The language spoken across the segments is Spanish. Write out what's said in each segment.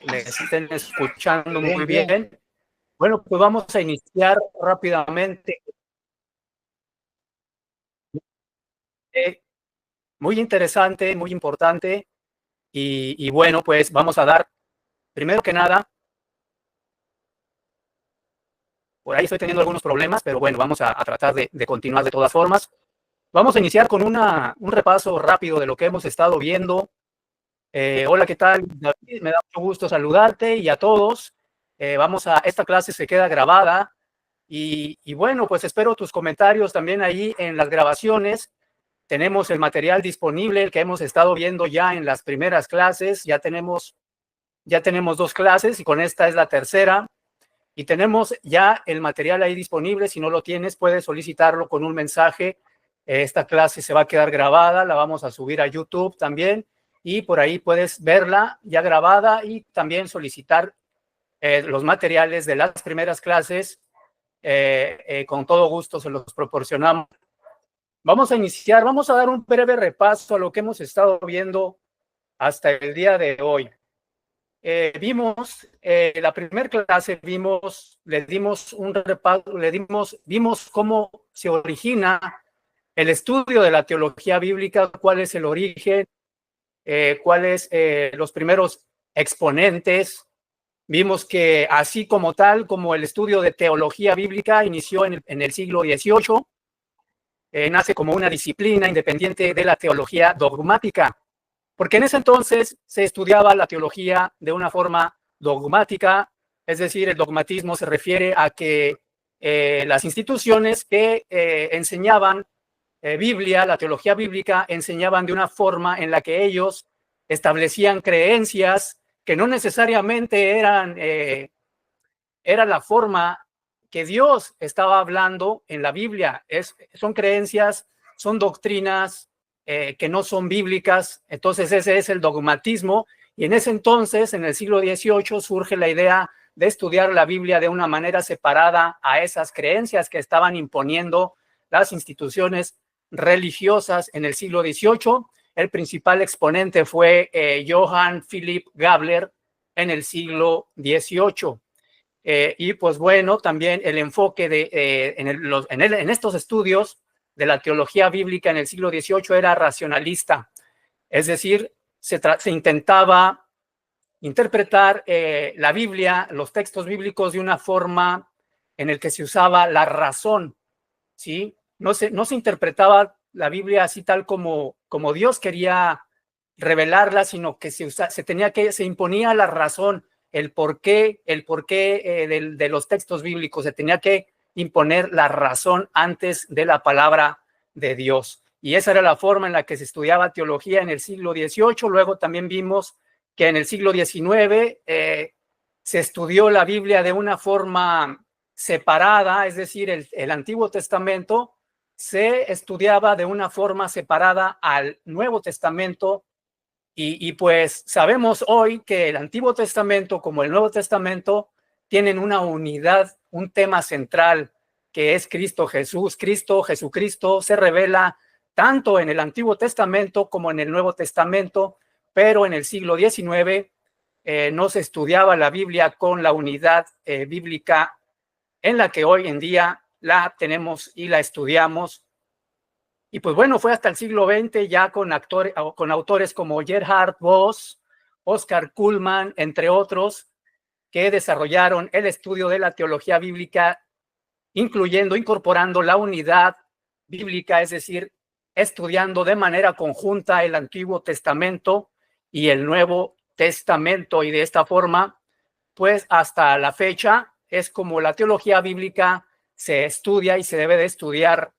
Me estén escuchando muy bien. Bueno, pues vamos a iniciar rápidamente. Muy interesante, muy importante. Y bueno, pues vamos a dar, primero que nada, por ahí estoy teniendo algunos problemas, pero bueno, vamos a tratar de continuar de todas formas. Vamos a iniciar con un repaso rápido de lo que hemos estado viendo. Hola, ¿qué tal, David? Me da mucho gusto saludarte y a todos. Esta clase se queda grabada y bueno, pues espero tus comentarios también ahí en las grabaciones. Tenemos el material disponible, el que hemos estado viendo ya en las primeras clases. Ya tenemos 2 clases y con esta es la tercera. Y tenemos ya el material ahí disponible. Si no lo tienes, puedes solicitarlo con un mensaje. Esta clase se va a quedar grabada, la vamos a subir a YouTube también. Y por ahí puedes verla ya grabada y también solicitar los materiales de las primeras clases. Con todo gusto se los proporcionamos. Vamos a iniciar, vamos a dar un breve repaso a lo que hemos estado viendo hasta el día de hoy. La primera clase le dimos un repaso, vimos cómo se origina el estudio de la teología bíblica, cuál es el origen, cuáles los primeros exponentes. Vimos que así como tal, como el estudio de teología bíblica inició en el siglo XVIII, nace como una disciplina independiente de la teología dogmática, porque en ese entonces se estudiaba la teología de una forma dogmática, es decir, el dogmatismo se refiere a que las instituciones que enseñaban Biblia, la teología bíblica, enseñaban de una forma en la que ellos establecían creencias que no necesariamente era la forma que Dios estaba hablando en la Biblia. Son creencias, son doctrinas que no son bíblicas. Entonces ese es el dogmatismo. Y en ese entonces, en el siglo XVIII, surge la idea de estudiar la Biblia de una manera separada a esas creencias que estaban imponiendo las instituciones religiosas en el siglo XVIII. El principal exponente fue Johann Philipp Gabler en el siglo XVIII. Y pues bueno, también el enfoque en estos estudios de la teología bíblica en el siglo XVIII era racionalista, es decir, se intentaba interpretar la Biblia, los textos bíblicos de una forma en el que se usaba la razón, ¿sí? No se interpretaba la Biblia así tal como Dios quería revelarla, sino que se imponía la razón, el porqué de los textos bíblicos, se tenía que imponer la razón antes de la palabra de Dios. Y esa era la forma en la que se estudiaba teología en el siglo XVIII. Luego también vimos que en el siglo XIX se estudió la Biblia de una forma separada, es decir, el Antiguo Testamento se estudiaba de una forma separada al Nuevo Testamento. Y pues sabemos hoy que el Antiguo Testamento como el Nuevo Testamento tienen una unidad, un tema central, que es Cristo Jesús. Jesucristo se revela tanto en el Antiguo Testamento como en el Nuevo Testamento, pero en el siglo XIX no se estudiaba la Biblia con la unidad bíblica en la que hoy en día la tenemos y la estudiamos. Y pues bueno, fue hasta el siglo XX ya con autores como Gerhard Voss, Oscar Cullmann, entre otros, que desarrollaron el estudio de la teología bíblica, incorporando la unidad bíblica, es decir, estudiando de manera conjunta el Antiguo Testamento y el Nuevo Testamento. Y de esta forma, pues hasta la fecha, es como la teología bíblica se estudia y se debe de estudiar.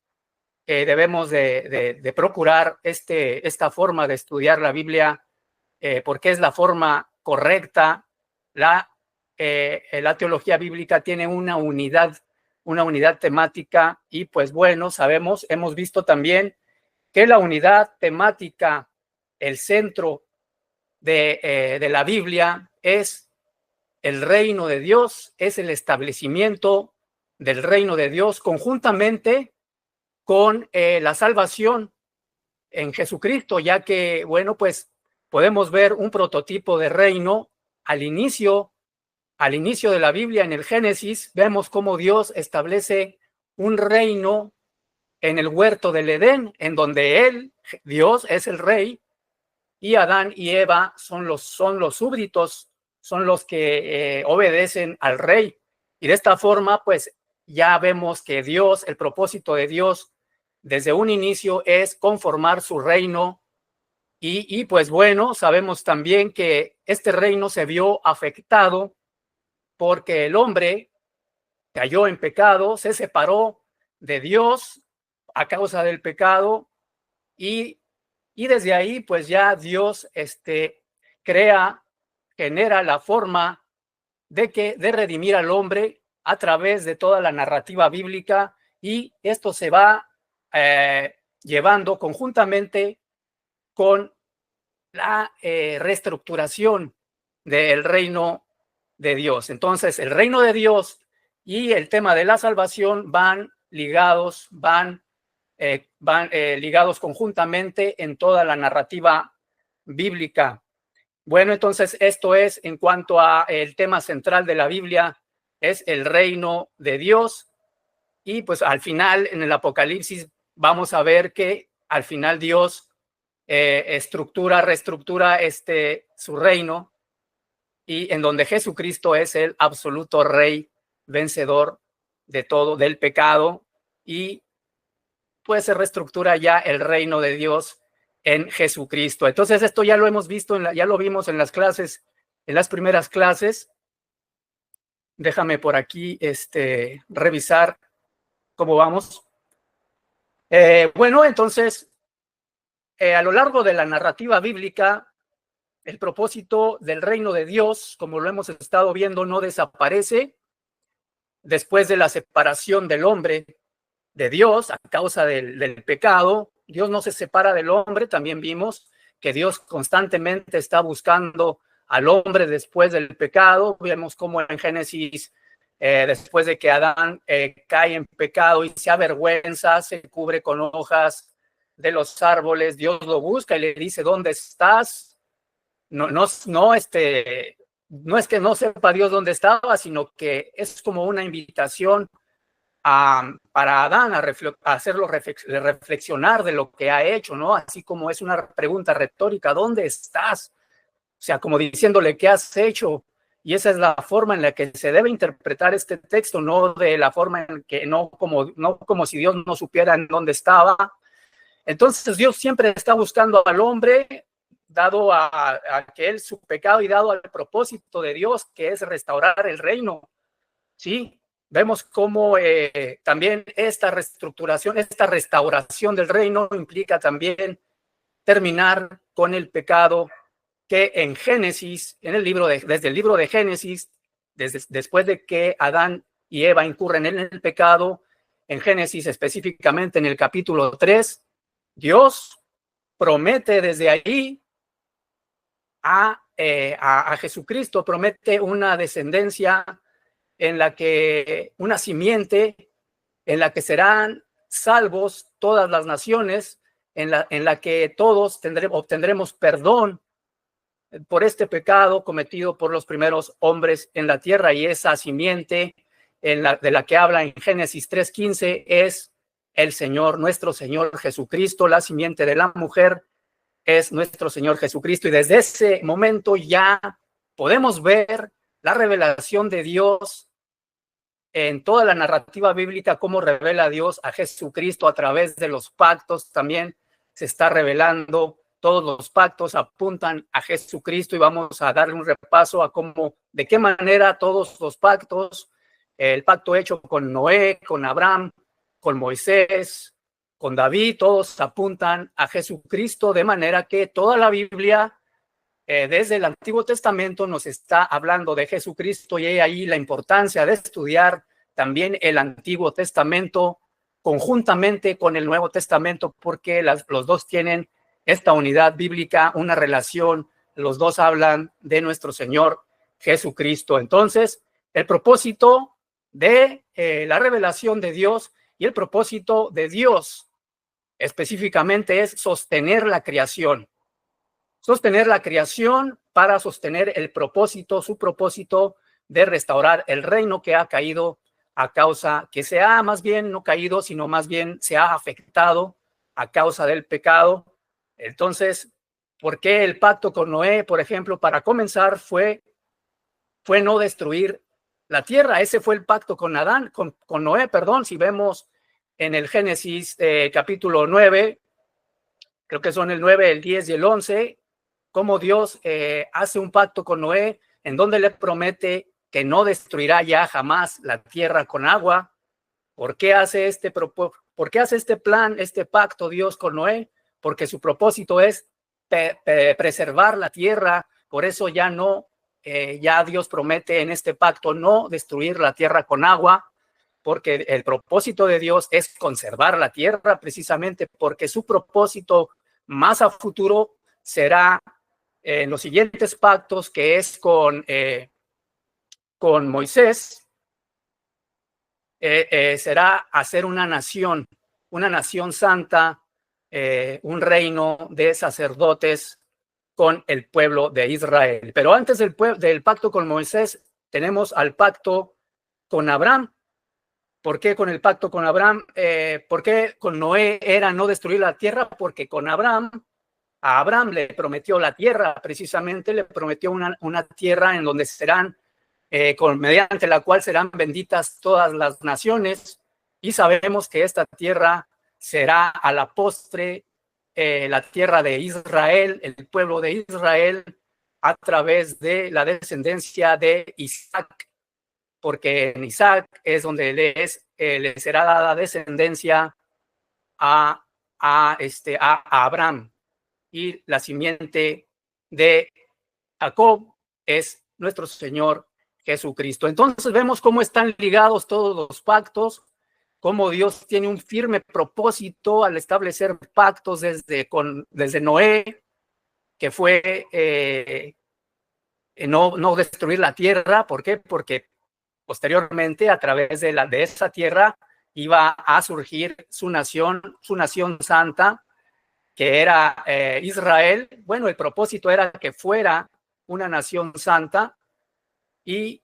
Debemos de procurar esta forma de estudiar la Biblia porque es la forma correcta. La teología bíblica tiene una unidad temática y pues bueno, hemos visto también que la unidad temática el centro de la Biblia es el reino de Dios, es el establecimiento del reino de Dios conjuntamente con la salvación en Jesucristo, ya que, bueno, pues podemos ver un prototipo de reino al inicio de la Biblia, en el Génesis, vemos cómo Dios establece un reino en el huerto del Edén, en donde él, Dios, es el rey, y Adán y Eva son los súbditos, son los que obedecen al rey. Y de esta forma, pues ya vemos que Dios, el propósito de Dios desde un inicio es conformar su reino. Y pues bueno, sabemos también que este reino se vio afectado porque el hombre cayó en pecado, se separó de Dios a causa del pecado y desde ahí pues ya Dios genera la forma de redimir al hombre a través de toda la narrativa bíblica, y esto se va llevando conjuntamente con la reestructuración del reino de Dios. Entonces, el reino de Dios y el tema de la salvación van ligados, ligados conjuntamente en toda la narrativa bíblica. Bueno, entonces esto es en cuanto a el tema central de la Biblia, es el reino de Dios. Y pues al final, en el Apocalipsis, vamos a ver que al final Dios reestructura su reino, y en donde Jesucristo es el absoluto rey vencedor de todo, del pecado, y pues se reestructura ya el reino de Dios en Jesucristo. Entonces esto ya lo hemos visto, ya lo vimos en las clases, en las primeras clases. Déjame por aquí revisar cómo vamos. Bueno, entonces, a lo largo de la narrativa bíblica, el propósito del reino de Dios, como lo hemos estado viendo, no desaparece después de la separación del hombre de Dios a causa del pecado. Dios no se separa del hombre. También vimos que Dios constantemente está buscando al hombre después del pecado. Vemos cómo en Génesis, después de que Adán cae en pecado y se avergüenza, se cubre con hojas de los árboles, Dios lo busca y le dice: ¿dónde estás? No es que no sepa Dios dónde estaba, sino que es como una invitación para Adán a hacerlo reflexionar de lo que ha hecho, ¿no? Así como es una pregunta retórica: ¿dónde estás? O sea, como diciéndole: ¿qué has hecho? Y esa es la forma en la que se debe interpretar este texto, no de la forma en que no como si Dios no supiera en dónde estaba. Entonces Dios siempre está buscando al hombre, dado a que él su pecado y dado al propósito de Dios, que es restaurar el reino. Sí, vemos cómo también esta reestructuración, esta restauración del reino implica también terminar con el pecado que en Génesis, desde el libro de Génesis, después de que Adán y Eva incurren en el pecado, en Génesis específicamente en el capítulo 3, Dios promete desde ahí a Jesucristo, promete una descendencia una simiente en la que serán salvos todas las naciones, en la que todos obtendremos perdón por este pecado cometido por los primeros hombres en la tierra. Y esa simiente de la que habla en Génesis 3:15 es el Señor, nuestro Señor Jesucristo. La simiente de la mujer es nuestro Señor Jesucristo. Y desde ese momento ya podemos ver la revelación de Dios en toda la narrativa bíblica, cómo revela Dios a Jesucristo a través de los pactos. También se está revelando, todos los pactos apuntan a Jesucristo, y vamos a darle un repaso a de qué manera todos los pactos, el pacto hecho con Noé, con Abraham, con Moisés, con David, todos apuntan a Jesucristo, de manera que toda la Biblia, desde el Antiguo Testamento, nos está hablando de Jesucristo, y hay ahí la importancia de estudiar también el Antiguo Testamento conjuntamente con el Nuevo Testamento, porque los dos tienen esta unidad bíblica, una relación. Los dos hablan de nuestro Señor Jesucristo. Entonces, el propósito de la revelación de Dios y el propósito de Dios específicamente es sostener la creación. Sostener la creación para sostener el propósito, su propósito de restaurar el reino que ha caído a causa, que se ha más bien no caído, sino más bien se ha afectado a causa del pecado. Entonces, ¿por qué el pacto con Noé, por ejemplo, para comenzar fue no destruir la tierra? Ese fue el pacto con Adán, con Noé, perdón. Si vemos en el Génesis capítulo 9, creo que son el 9, el 10 y el 11, cómo Dios hace un pacto con Noé en donde le promete que no destruirá ya jamás la tierra con agua. ¿Por qué hace este plan, este pacto Dios con Noé? Porque su propósito es preservar la tierra. Por eso ya no, ya Dios promete en este pacto no destruir la tierra con agua, porque el propósito de Dios es conservar la tierra, precisamente porque su propósito más a futuro será en los siguientes pactos, que es con Moisés, será hacer una nación santa, un reino de sacerdotes con el pueblo de Israel. Pero antes del pacto con Moisés, tenemos al pacto con Abraham. ¿Por qué con el pacto con Abraham? ¿Por qué con Noé era no destruir la tierra? Porque con Abraham, a Abraham le prometió la tierra, precisamente le prometió una tierra en donde serán, mediante la cual serán benditas todas las naciones, y sabemos que esta tierra será a la postre la tierra de Israel, el pueblo de Israel, a través de la descendencia de Isaac, porque en Isaac es donde le será dada descendencia a Abraham, y la simiente de Jacob es nuestro Señor Jesucristo. Entonces vemos cómo están ligados todos los pactos, cómo Dios tiene un firme propósito al establecer pactos desde Noé, que fue no destruir la tierra. ¿Por qué? Porque posteriormente, a través de esa tierra, iba a surgir su nación santa, que era Israel. Bueno, el propósito era que fuera una nación santa, y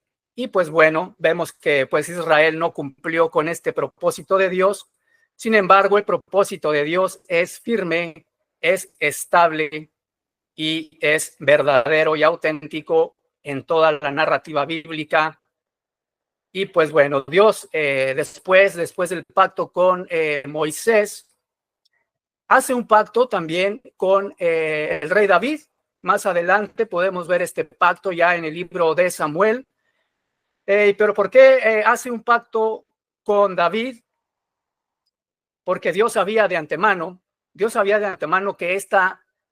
pues bueno, vemos que pues Israel no cumplió con este propósito de Dios. Sin embargo, el propósito de Dios es firme, es estable y es verdadero y auténtico en toda la narrativa bíblica. Y pues bueno, Dios después del pacto con Moisés, hace un pacto también con el rey David. Más adelante podemos ver este pacto ya en el libro de Samuel. Pero ¿por qué hace un pacto con David? Porque Dios sabía de antemano que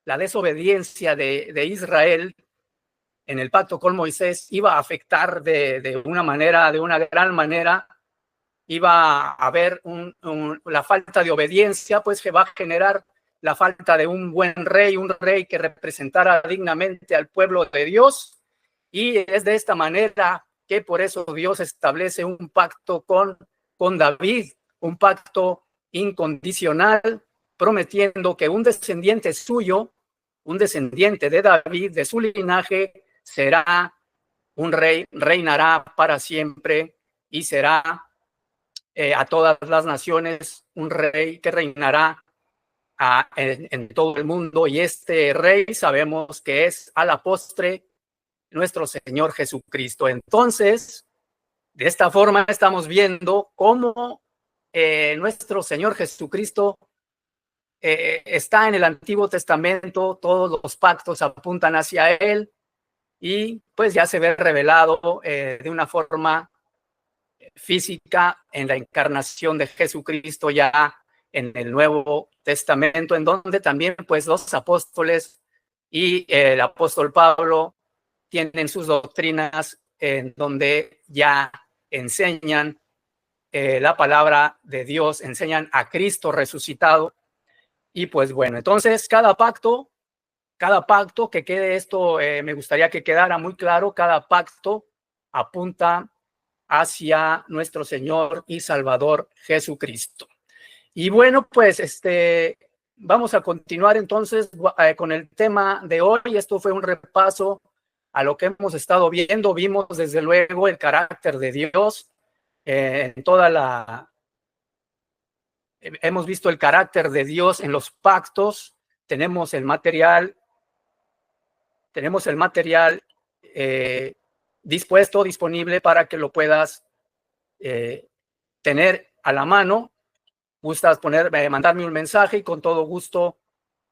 la desobediencia de Israel en el pacto con Moisés iba a afectar de una gran manera. Iba a haber la falta de obediencia, pues que va a generar la falta de un buen rey, un rey que representara dignamente al pueblo de Dios. Y es de esta manera que por eso Dios establece un pacto con David, un pacto incondicional, prometiendo que un descendiente suyo, un descendiente de David, de su linaje, será un rey, reinará para siempre y será a todas las naciones un rey que reinará en todo el mundo. Y este rey sabemos que es a la postre nuestro Señor Jesucristo. Entonces, de esta forma estamos viendo cómo nuestro Señor Jesucristo está en el Antiguo Testamento. Todos los pactos apuntan hacia Él, y pues ya se ve revelado de una forma física en la encarnación de Jesucristo ya en el Nuevo Testamento, en donde también pues los apóstoles y el apóstol Pablo tienen sus doctrinas en donde ya enseñan la palabra de Dios, enseñan a Cristo resucitado. Y pues bueno, entonces cada pacto que quede esto, me gustaría que quedara muy claro, cada pacto apunta hacia nuestro Señor y Salvador Jesucristo. Y bueno, pues vamos a continuar entonces con el tema de hoy. Esto fue un repaso a lo que hemos estado viendo. Vimos desde luego el carácter de Dios en toda la... Hemos visto el carácter de Dios en los pactos. Tenemos el material dispuesto, disponible para que lo puedas tener a la mano. Gustas mandarme un mensaje y con todo gusto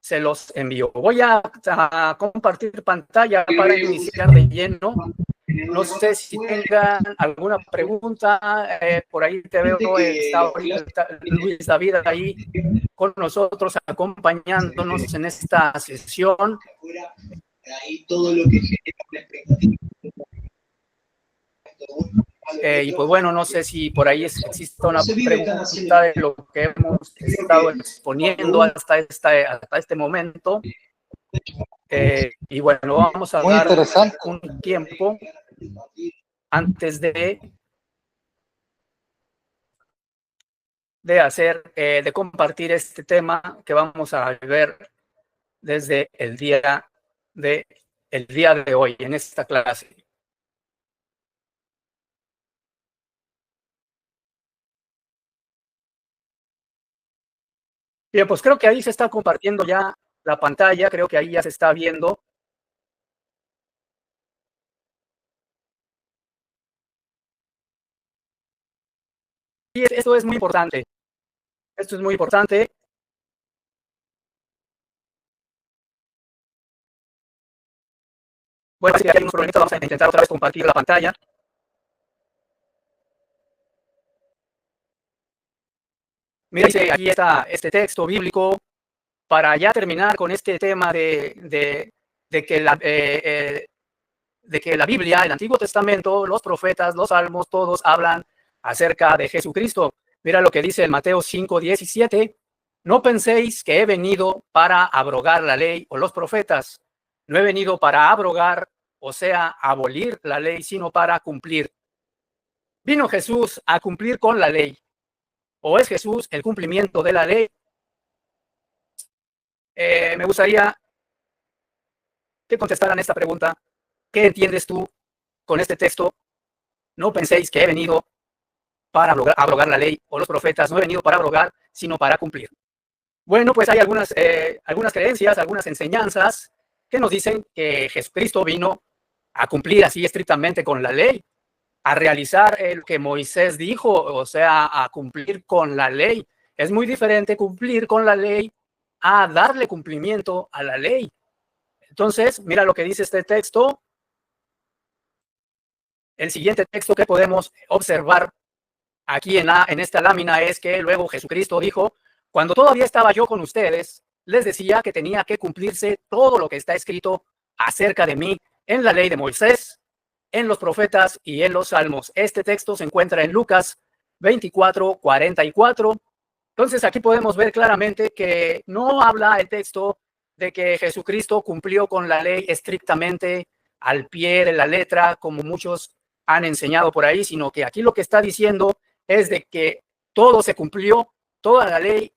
se los envío. Voy a compartir pantalla para iniciar de lleno. No sé si tengan alguna pregunta. Por ahí te veo, está Luis David ahí con nosotros, acompañándonos en esta sesión. Todo lo que y pues bueno, no sé si por ahí existe una pregunta de lo que hemos estado exponiendo hasta este momento. Y bueno, vamos a dar un tiempo antes de compartir este tema que vamos a ver desde el día de hoy en esta clase. Bien, pues creo que ahí se está compartiendo ya la pantalla, creo que ahí ya se está viendo. Y esto es muy importante. Esto es muy importante. Bueno, si hay unos problemitas, vamos a intentar otra vez compartir la pantalla. Mira, dice aquí está este texto bíblico para ya terminar con este tema de que la Biblia, el Antiguo Testamento, los profetas, los salmos, todos hablan acerca de Jesucristo. Mira lo que dice en Mateo 5:17. No penséis que he venido para abrogar la ley o los profetas. No he venido para abrogar, o sea, abolir la ley, sino para cumplir. ¿Vino Jesús a cumplir con la ley? ¿O es Jesús el cumplimiento de la ley? Me gustaría que contestaran esta pregunta. ¿Qué entiendes tú con este texto? No penséis que he venido para abrogar la ley o los profetas. No he venido para abrogar, sino para cumplir. Bueno, pues hay algunas creencias, algunas enseñanzas que nos dicen que Jesucristo vino a cumplir así estrictamente con la ley, a realizar el que Moisés dijo, o sea, a cumplir con la ley. Es muy diferente cumplir con la ley a darle cumplimiento a la ley. Entonces, mira lo que dice este texto. El siguiente texto que podemos observar aquí en esta lámina es que luego Jesucristo dijo: cuando todavía estaba yo con ustedes, les decía que tenía que cumplirse todo lo que está escrito acerca de mí en la ley de Moisés, en los profetas y en los salmos. Este texto se encuentra en Lucas 24:44. Entonces aquí podemos ver claramente que no habla el texto de que Jesucristo cumplió con la ley estrictamente al pie de la letra, como muchos han enseñado por ahí, sino que aquí lo que está diciendo es de que todo se cumplió, toda la ley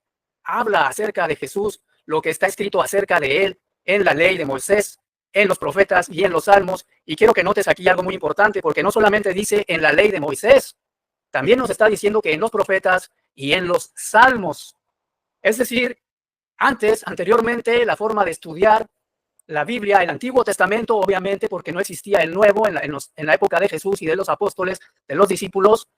habla acerca de Jesús, lo que está escrito acerca de él en la ley de Moisés, en los profetas y en los salmos. Y quiero que notes aquí algo muy importante, porque no solamente dice en la ley de Moisés, también nos está diciendo que en los profetas y en los salmos. Es decir, anteriormente, la forma de estudiar la Biblia, el Antiguo Testamento, obviamente, porque no existía el Nuevo en la época de Jesús y de los apóstoles, de los discípulos,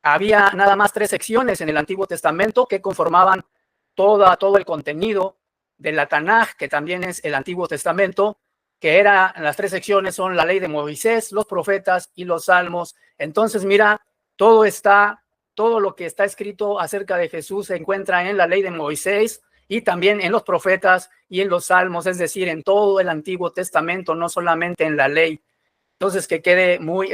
había nada más 3 secciones en el Antiguo Testamento que conformaban todo el contenido de la Tanaj, que también es el Antiguo Testamento, que las 3 secciones son la ley de Moisés, los profetas y los salmos. Entonces, mira, todo lo que está escrito acerca de Jesús se encuentra en la ley de Moisés y también en los profetas y en los salmos, es decir, en todo el Antiguo Testamento, no solamente en la ley. Entonces, que quede muy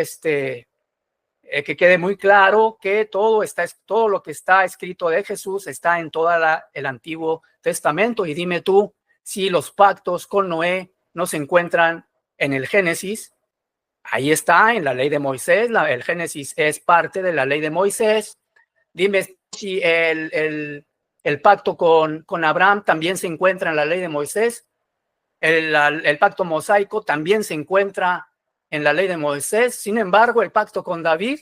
que quede muy claro que todo lo que está escrito de Jesús está en todo el Antiguo Testamento. Y dime tú si los pactos con Noé no se encuentran en el Génesis. Ahí está, en la ley de Moisés. El Génesis es parte de la ley de Moisés. Dime si el pacto con Abraham también se encuentra en la ley de Moisés. El pacto mosaico también se encuentra en la ley de Moisés. Sin embargo, el pacto con David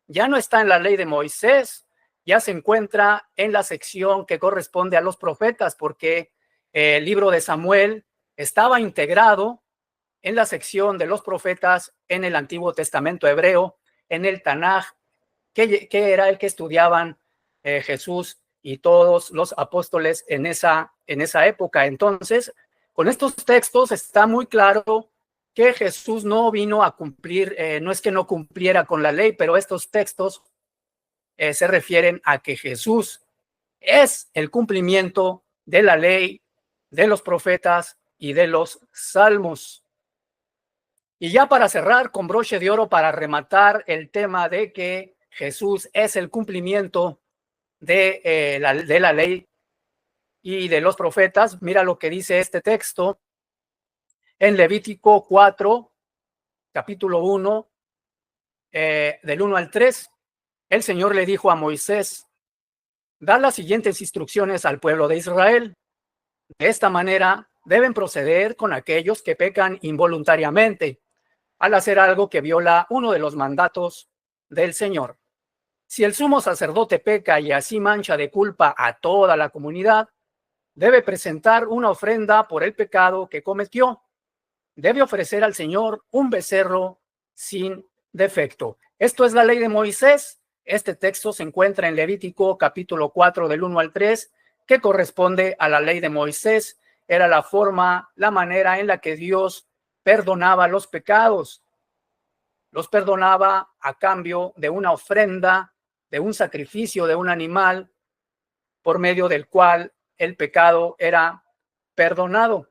ya no está en la ley de Moisés, ya se encuentra en la sección que corresponde a los profetas, porque el libro de Samuel estaba integrado en la sección de los profetas en el Antiguo Testamento hebreo, en el Tanaj, que era el que estudiaban Jesús y todos los apóstoles en esa época. Entonces, con estos textos está muy claro que Jesús no vino a cumplir, no es que no cumpliera con la ley, pero estos textos se refieren a que Jesús es el cumplimiento de la ley, de los profetas y de los salmos. Y ya para cerrar con broche de oro, para rematar el tema de que Jesús es el cumplimiento de la ley y de los profetas, mira lo que dice este texto en Levítico 4, capítulo 1, del 1 al 3. El Señor le dijo a Moisés: da las siguientes instrucciones al pueblo de Israel. De esta manera deben proceder con aquellos que pecan involuntariamente al hacer algo que viola uno de los mandatos del Señor. Si el sumo sacerdote peca y así mancha de culpa a toda la comunidad, debe presentar una ofrenda por el pecado que cometió. Debe ofrecer al Señor un becerro sin defecto. Esto es la ley de Moisés. Este texto se encuentra en Levítico capítulo 4 del 1 al 3, que corresponde a la ley de Moisés. Era la forma, la manera en la que Dios perdonaba los pecados. Los perdonaba a cambio de una ofrenda, de un sacrificio de un animal, por medio del cual el pecado era perdonado.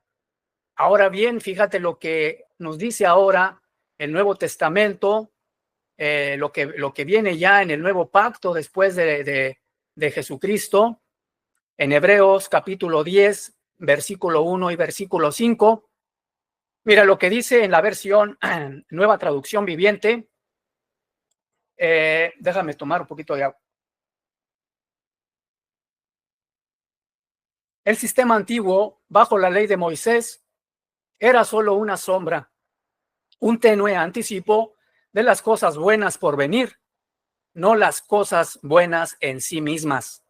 Ahora bien, fíjate lo que nos dice ahora el Nuevo Testamento, lo que viene ya en el Nuevo Pacto después de Jesucristo, en Hebreos capítulo 10, versículo 1 y versículo 5. Mira lo que dice en la versión Nueva Traducción Viviente. Déjame tomar un poquito de agua. El sistema antiguo, bajo la ley de Moisés, era solo una sombra, un tenue anticipo de las cosas buenas por venir, no las cosas buenas en sí mismas.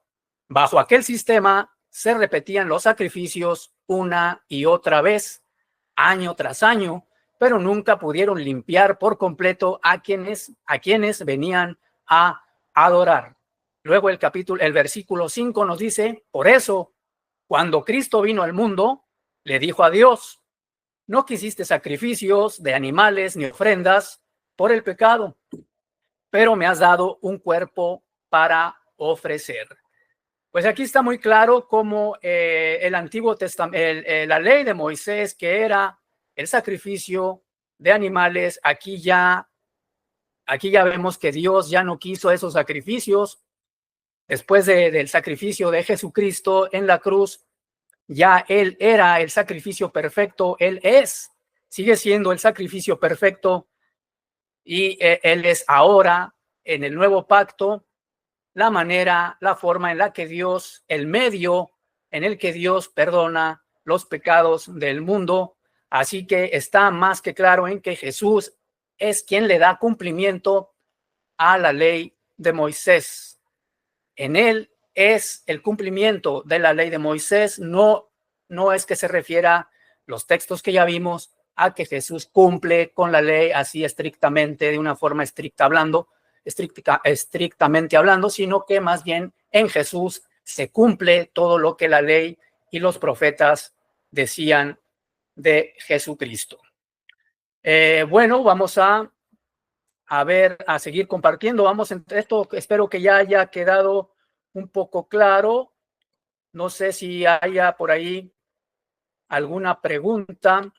Bajo aquel sistema se repetían los sacrificios una y otra vez, año tras año, pero nunca pudieron limpiar por completo a quienes venían a adorar. Luego el versículo 5 nos dice: por eso, cuando Cristo vino al mundo, le dijo a Dios: no quisiste sacrificios de animales ni ofrendas por el pecado, pero me has dado un cuerpo para ofrecer. Pues aquí está muy claro cómo el Antiguo Testamento, la ley de Moisés, que era el sacrificio de animales, aquí ya vemos que Dios ya no quiso esos sacrificios. Después del sacrificio de Jesucristo en la cruz, ya Él era el sacrificio perfecto, sigue siendo el sacrificio perfecto, y Él es ahora, en el nuevo pacto, la forma en la que Dios, el medio en el que Dios perdona los pecados del mundo. Así que está más que claro en que Jesús es quien le da cumplimiento a la ley de Moisés. En él es el cumplimiento de la ley de Moisés, no es que se refiera los textos que ya vimos a que Jesús cumple con la ley así estrictamente, de una forma estrictamente hablando, sino que más bien en Jesús se cumple todo lo que la ley y los profetas decían de Jesucristo. Bueno, vamos a seguir compartiendo. Vamos entre esto, espero que ya haya quedado un poco claro. No sé si haya por ahí alguna pregunta.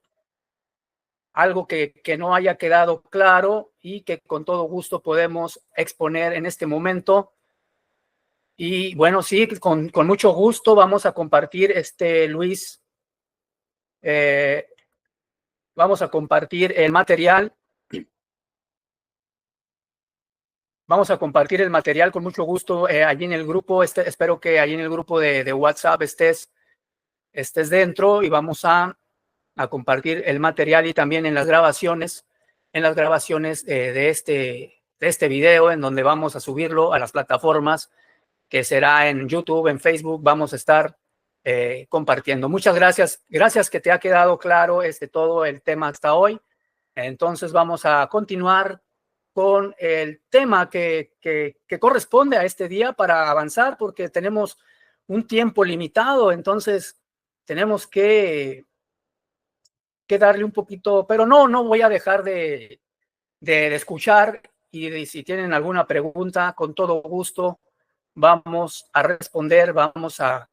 algo que no haya quedado claro y que con todo gusto podemos exponer en este momento. Y bueno, sí, con mucho gusto vamos a compartir, Luis, vamos a compartir el material. Vamos a compartir el material con mucho gusto allí en el grupo. Espero que allí en el grupo de WhatsApp estés dentro, y vamos a compartir el material, y también en las grabaciones de este video, en donde vamos a subirlo a las plataformas, que será en YouTube, en Facebook. Vamos a estar compartiendo. Muchas gracias. Gracias que te ha quedado claro todo el tema hasta hoy. Entonces vamos a continuar con el tema que corresponde a este día para avanzar, porque tenemos un tiempo limitado. Entonces tenemos que darle un poquito, pero no voy a dejar de escuchar, y si tienen alguna pregunta, con todo gusto vamos a responder, vamos a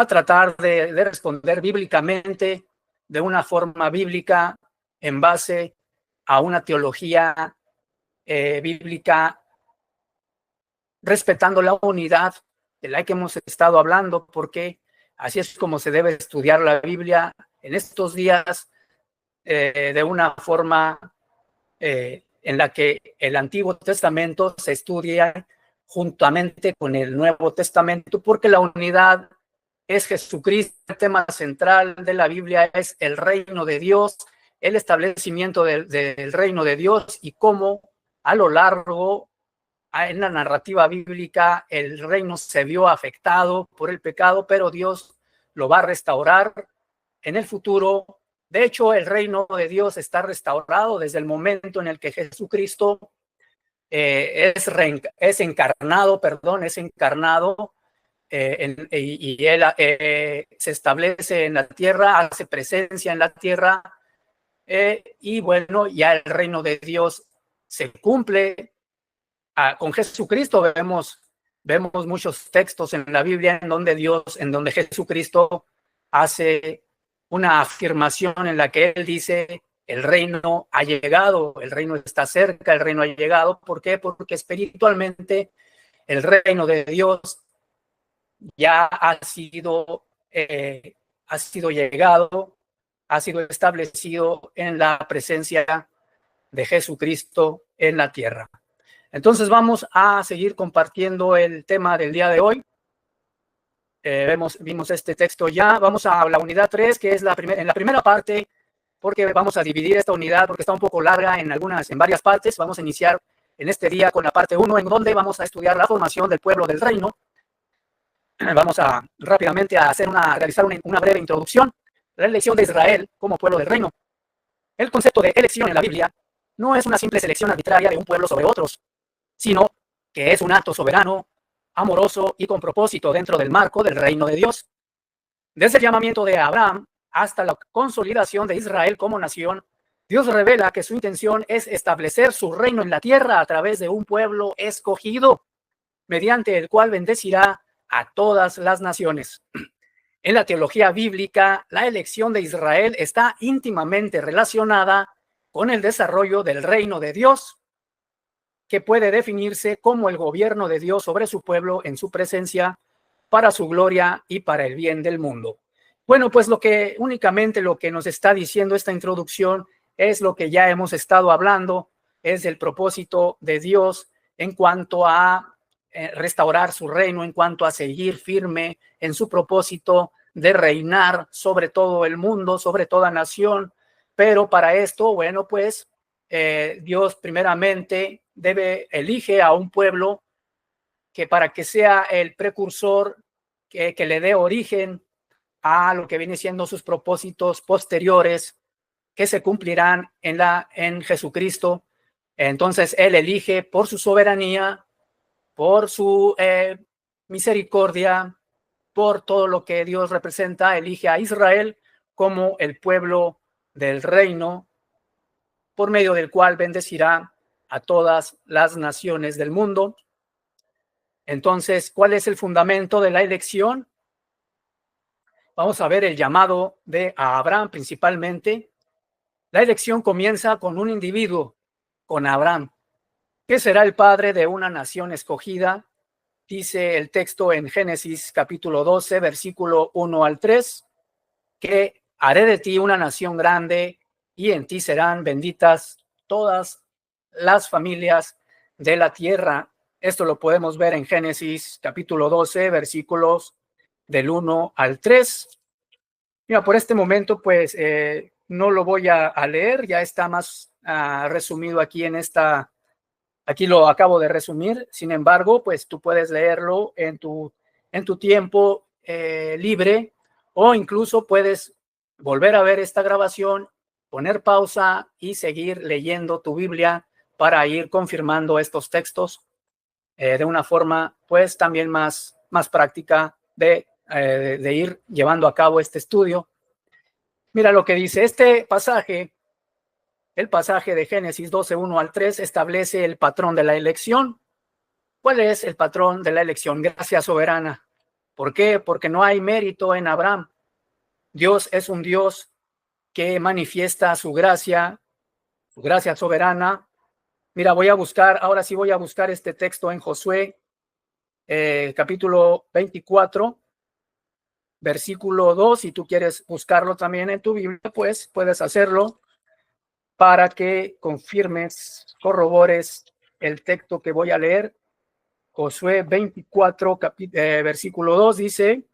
tratar de responder bíblicamente, de una forma bíblica, en base a una teología bíblica, respetando la unidad de la que hemos estado hablando, porque así es como se debe estudiar la Biblia en estos días, de una forma en la que el Antiguo Testamento se estudia juntamente con el Nuevo Testamento, porque la unidad es Jesucristo. El tema central de la Biblia es el reino de Dios, el establecimiento del reino de Dios, y cómo a lo largo, en la narrativa bíblica, el reino se vio afectado por el pecado, pero Dios lo va a restaurar en el futuro. De hecho, el reino de Dios está restaurado desde el momento en el que Jesucristo es encarnado, y él se establece en la tierra, hace presencia en la tierra, y bueno, ya el reino de Dios se cumple con Jesucristo. Vemos muchos textos en la Biblia en donde Jesucristo hace una afirmación en la que él dice: el reino ha llegado, el reino está cerca, el reino ha llegado. ¿Por qué? Porque espiritualmente el reino de Dios ya ha sido llegado, ha sido establecido en la presencia de Jesucristo en la tierra. Entonces vamos a seguir compartiendo el tema del día de hoy. Vimos este texto ya. Vamos a la unidad 3, que es en la primera parte, porque vamos a dividir esta unidad porque está un poco larga en varias partes. Vamos a iniciar en este día con la parte 1, en donde vamos a estudiar la formación del pueblo del reino. Vamos a rápidamente realizar una breve introducción. La elección de Israel como pueblo del reino. El concepto de elección en la Biblia no es una simple selección arbitraria de un pueblo sobre otros, sino que es un acto soberano, amoroso y con propósito dentro del marco del reino de Dios. Desde el llamamiento de Abraham hasta la consolidación de Israel como nación, Dios revela que su intención es establecer su reino en la tierra a través de un pueblo escogido, mediante el cual bendecirá a todas las naciones. En la teología bíblica, la elección de Israel está íntimamente relacionada con el desarrollo del reino de Dios, que puede definirse como el gobierno de Dios sobre su pueblo en su presencia, para su gloria y para el bien del mundo. Bueno, pues únicamente lo que nos está diciendo esta introducción es lo que ya hemos estado hablando, es el propósito de Dios en cuanto a restaurar su reino, en cuanto a seguir firme en su propósito de reinar sobre todo el mundo, sobre toda nación. Pero para esto, bueno, pues Dios primeramente elige a un pueblo para que sea el precursor, que le dé origen a lo que viene siendo sus propósitos posteriores, que se cumplirán en Jesucristo. Entonces él elige por su soberanía, por su misericordia, por todo lo que Dios representa, elige a Israel como el pueblo del reino, por medio del cual bendecirá a todas las naciones del mundo. Entonces, ¿cuál es el fundamento de la elección? vamos a ver el llamado de Abraham principalmente. La elección comienza con un individuo, con Abraham, que será el padre de una nación escogida. Dice el texto en Génesis capítulo 12, versículo 1 al 3, que haré de ti una nación grande y en ti serán benditas todas las familias de la tierra. Esto lo podemos ver en Génesis capítulo 12, versículos del 1 al 3. Mira, por este momento, pues no lo voy a leer, ya está más resumido aquí en esta, aquí lo acabo de resumir. Sin embargo, pues tú puedes leerlo en tu tiempo libre, o incluso puedes volver a ver esta grabación, poner pausa y seguir leyendo tu Biblia para ir confirmando estos textos de una forma pues también más práctica de ir llevando a cabo este estudio. Mira lo que dice este pasaje. El pasaje de Génesis 12, 1 al 3 establece el patrón de la elección. ¿Cuál es el patrón de la elección? Gracia soberana. ¿Por qué? Porque no hay mérito en Abraham. Dios es un Dios que manifiesta su gracia soberana. Mira, ahora sí voy a buscar este texto en Josué, capítulo 24, versículo 2. Si tú quieres buscarlo también en tu Biblia, pues puedes hacerlo para que confirmes, corrobores el texto que voy a leer. Josué 24, versículo 2 dice: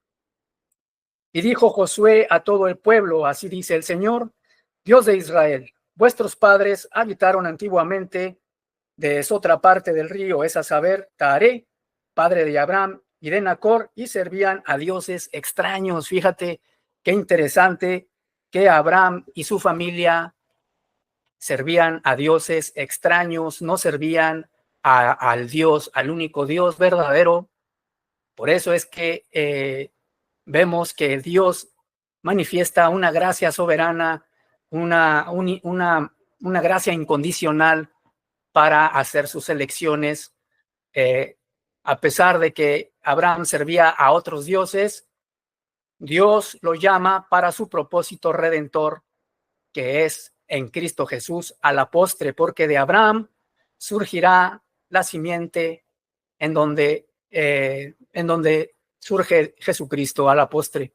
y dijo Josué a todo el pueblo, así dice el Señor, Dios de Israel, vuestros padres habitaron antiguamente de otra parte del río, es a saber, Taré, padre de Abraham y de Nacor, y servían a dioses extraños. Fíjate qué interesante que Abraham y su familia servían a dioses extraños, no servían al Dios, al único Dios verdadero. Por eso es que vemos que Dios manifiesta una gracia soberana, una gracia incondicional para hacer sus elecciones. A pesar de que Abraham servía a otros dioses, Dios lo llama para su propósito redentor, que es en Cristo Jesús a la postre, porque de Abraham surgirá la simiente en donde surge Jesucristo a la postre.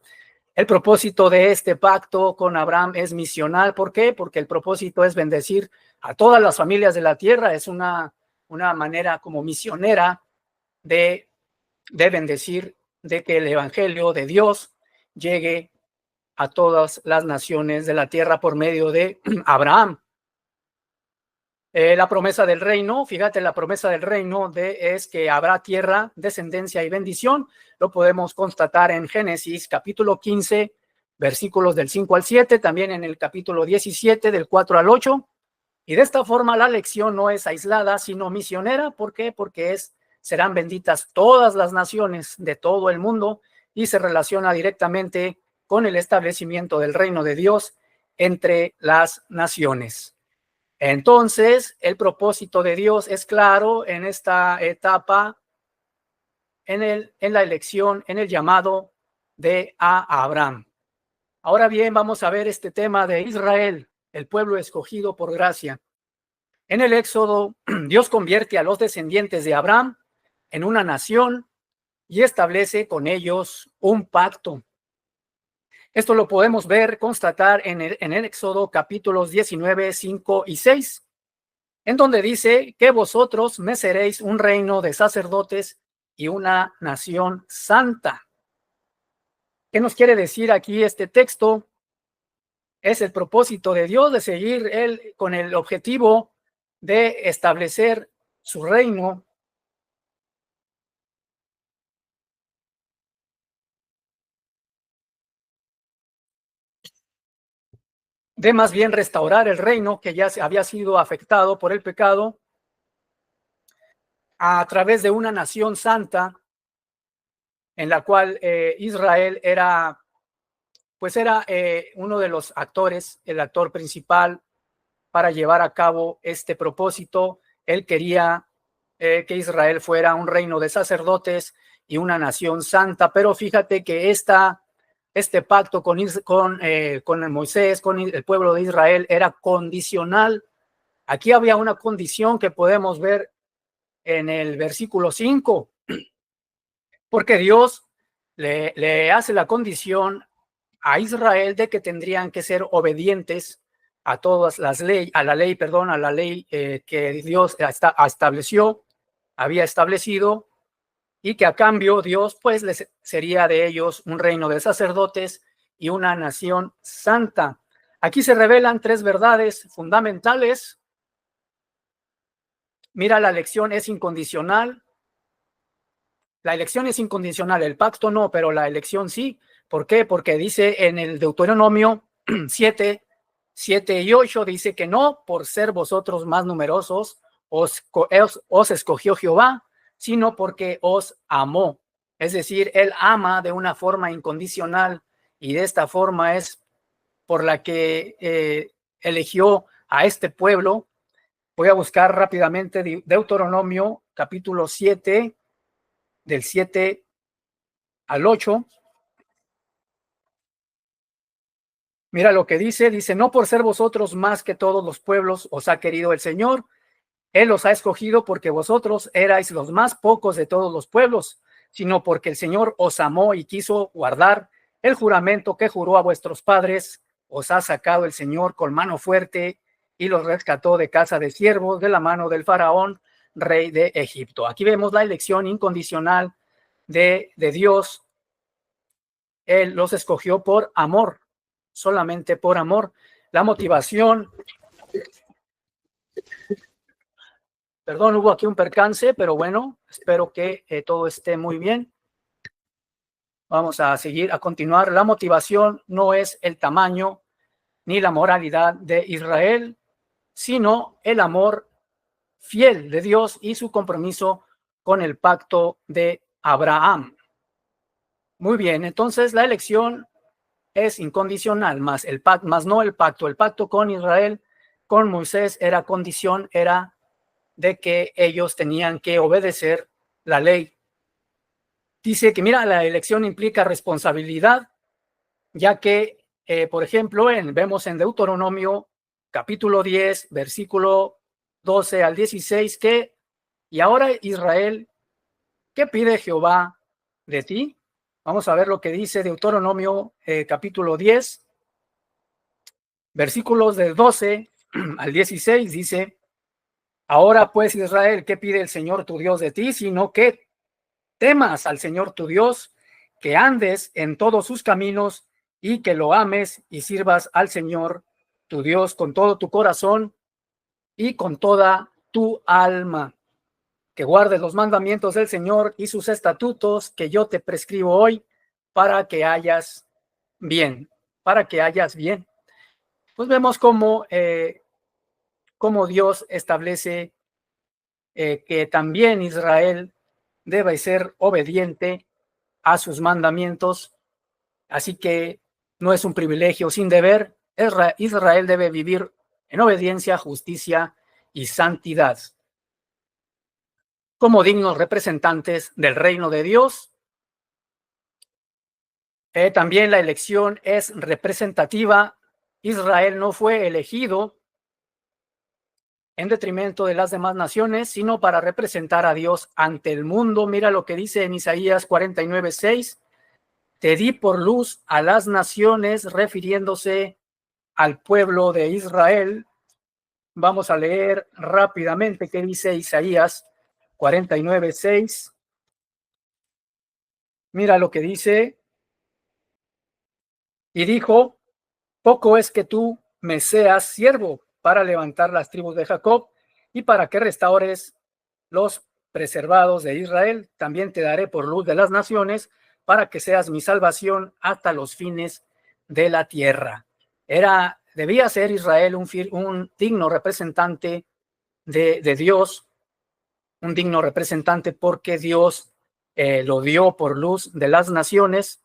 El propósito de este pacto con Abraham es misional. ¿Por qué? Porque el propósito es bendecir a todas las familias de la tierra. Es una manera como misionera de bendecir, de que el evangelio de Dios llegue a todas las naciones de la tierra por medio de Abraham. La promesa del reino, fíjate, la promesa del reino es que habrá tierra, descendencia y bendición. Lo podemos constatar en Génesis capítulo 15, versículos del 5 al 7, también en el capítulo 17, del 4 al 8. Y de esta forma la lección no es aislada, sino misionera. ¿Por qué? Porque serán benditas todas las naciones de todo el mundo, y se relaciona directamente con el establecimiento del reino de Dios entre las naciones. Entonces, el propósito de Dios es claro en esta etapa, en la elección, en el llamado de Abraham. Ahora bien, vamos a ver este tema de Israel, el pueblo escogido por gracia. En el Éxodo, Dios convierte a los descendientes de Abraham en una nación y establece con ellos un pacto. Esto lo podemos ver, constatar en el Éxodo capítulos 19, 5 y 6, en donde dice que vosotros me seréis un reino de sacerdotes y una nación santa. ¿Qué nos quiere decir aquí este texto? Es el propósito de Dios de seguir él con el objetivo de establecer su reino. De más bien restaurar el reino que ya había sido afectado por el pecado a través de una nación santa, en la cual Israel era uno de los actores, el actor principal para llevar a cabo este propósito. Él quería que Israel fuera un reino de sacerdotes y una nación santa, pero fíjate que esta este pacto con Moisés, con el pueblo de Israel, era condicional. Aquí había una condición que podemos ver en el versículo 5, porque Dios le hace la condición a Israel de que tendrían que ser obedientes a todas las leyes, a la ley que Dios había establecido, y que a cambio Dios pues les sería de ellos un reino de sacerdotes y una nación santa. Aquí se revelan tres verdades fundamentales. Mira, la elección es incondicional. La elección es incondicional, el pacto no, pero la elección sí. ¿Por qué? Porque dice en el Deuteronomio 7, 7 y 8, dice que no por ser vosotros más numerosos os escogió Jehová, sino porque os amó. Es decir, Él ama de una forma incondicional, y de esta forma es por la que eligió a este pueblo. Voy a buscar rápidamente Deuteronomio capítulo 7, del 7 al 8. Mira lo que dice, no por ser vosotros más que todos los pueblos os ha querido el Señor, Él os ha escogido porque vosotros erais los más pocos de todos los pueblos, sino porque el Señor os amó y quiso guardar el juramento que juró a vuestros padres. Os ha sacado el Señor con mano fuerte y los rescató de casa de siervos, de la mano del faraón, rey de Egipto. Aquí vemos la elección incondicional de Dios. Él los escogió por amor, solamente por amor. La motivación, perdón, hubo aquí un percance, pero bueno, espero que todo esté muy bien. Vamos a seguir, a continuar. La motivación no es el tamaño ni la moralidad de Israel, sino el amor fiel de Dios y su compromiso con el pacto de Abraham. Muy bien, entonces la elección es incondicional, más no el pacto. El pacto con Israel, con Moisés, era condición, era de que ellos tenían que obedecer la ley. Dice que, mira, la elección implica responsabilidad, ya que, por ejemplo, vemos en Deuteronomio capítulo 10, versículo 12 al 16, que, y ahora Israel, ¿qué pide Jehová de ti? Vamos a ver lo que dice Deuteronomio capítulo 10, versículos del 12 al 16, dice: ahora pues, Israel, ¿qué pide el Señor tu Dios de ti? Sino que temas al Señor tu Dios, que andes en todos sus caminos y que lo ames y sirvas al Señor tu Dios con todo tu corazón y con toda tu alma, que guardes los mandamientos del Señor y sus estatutos que yo te prescribo hoy, para que hayas bien, para que hayas bien. Pues vemos cómo Dios establece que también Israel debe ser obediente a sus mandamientos, así que no es un privilegio sin deber. Israel debe vivir en obediencia, justicia y santidad. Como dignos representantes del reino de Dios, también la elección es representativa. Israel no fue elegido en detrimento de las demás naciones, sino para representar a Dios ante el mundo. Mira lo que dice en Isaías 49:6: te di por luz a las naciones, refiriéndose al pueblo de Israel. Vamos a leer rápidamente qué dice Isaías 49:6. Mira lo que dice: y dijo, poco es que tú me seas siervo para levantar las tribus de Jacob y para que restaures los preservados de Israel. También te daré por luz de las naciones, para que seas mi salvación hasta los fines de la tierra. Debía ser Israel un digno representante de Dios, un digno representante porque Dios lo dio por luz de las naciones.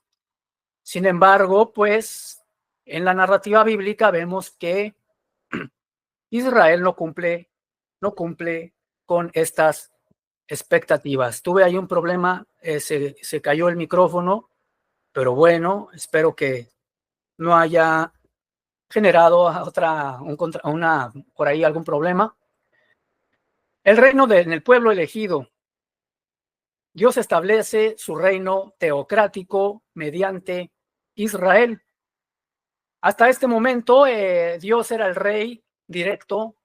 Sin embargo, pues en la narrativa bíblica vemos que Israel no cumple con estas expectativas. Tuve ahí un problema, se cayó el micrófono, pero bueno, espero que no haya generado por ahí algún problema. El reino en el pueblo elegido. Dios establece su reino teocrático mediante Israel. Hasta este momento, Dios era el rey directo.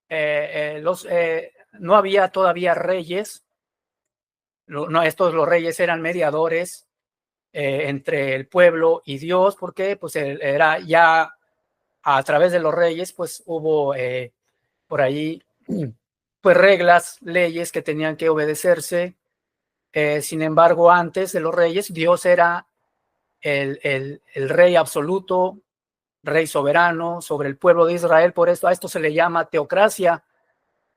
No había todavía reyes. Los reyes eran mediadores entre el pueblo y Dios, porque pues era ya a través de los reyes, pues hubo por ahí pues reglas, leyes que tenían que obedecerse. Sin embargo, antes de los reyes, Dios era el rey absoluto, rey soberano sobre el pueblo de Israel. Por eso a esto se le llama teocracia,